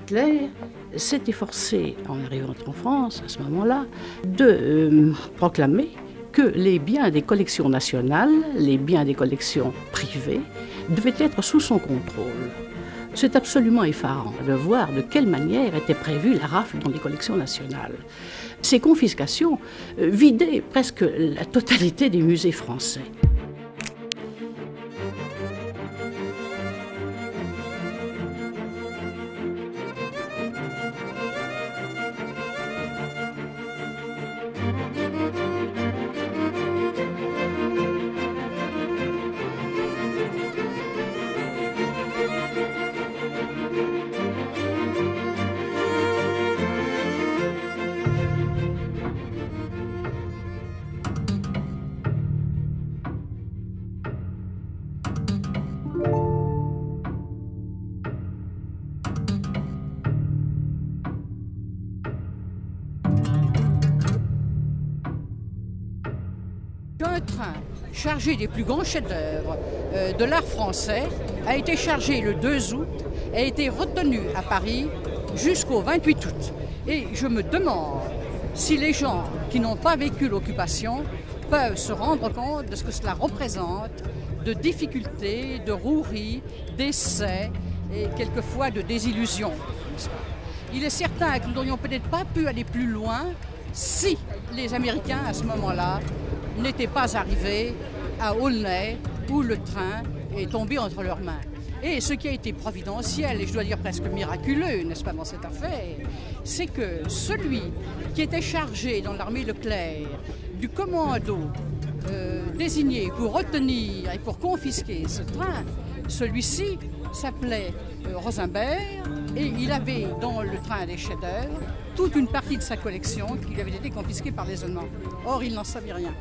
Hitler s'est efforcé, en arrivant en France à ce moment-là, de proclamer que les biens des collections nationales, les biens des collections privées, devaient être sous son contrôle. C'est absolument effarant de voir de quelle manière était prévue la rafle dans les collections nationales. Ces confiscations vidaient presque la totalité des musées français. Un train chargé des plus grands chefs-d'œuvre de l'art français a été chargé le 2 août et a été retenu à Paris jusqu'au 28 août. Et je me demande si les gens qui n'ont pas vécu l'occupation peuvent se rendre compte de ce que cela représente, de difficultés, de roueries, d'essais et quelquefois de désillusions. Il est certain que nous n'aurions peut-être pas pu aller plus loin si les Américains, à ce moment-là, n'étaient pas arrivés à Aulnay, où le train est tombé entre leurs mains. Et ce qui a été providentiel, et je dois dire presque miraculeux, n'est-ce pas, dans cette affaire, c'est que celui qui était chargé dans l'armée Leclerc du commando désigné pour retenir et pour confisquer ce train, celui-ci s'appelait Rosenberg, et il avait dans le train des chefs-d'œuvre toute une partie de sa collection qui lui avait été confisquée par les Allemands. Or, il n'en savait rien.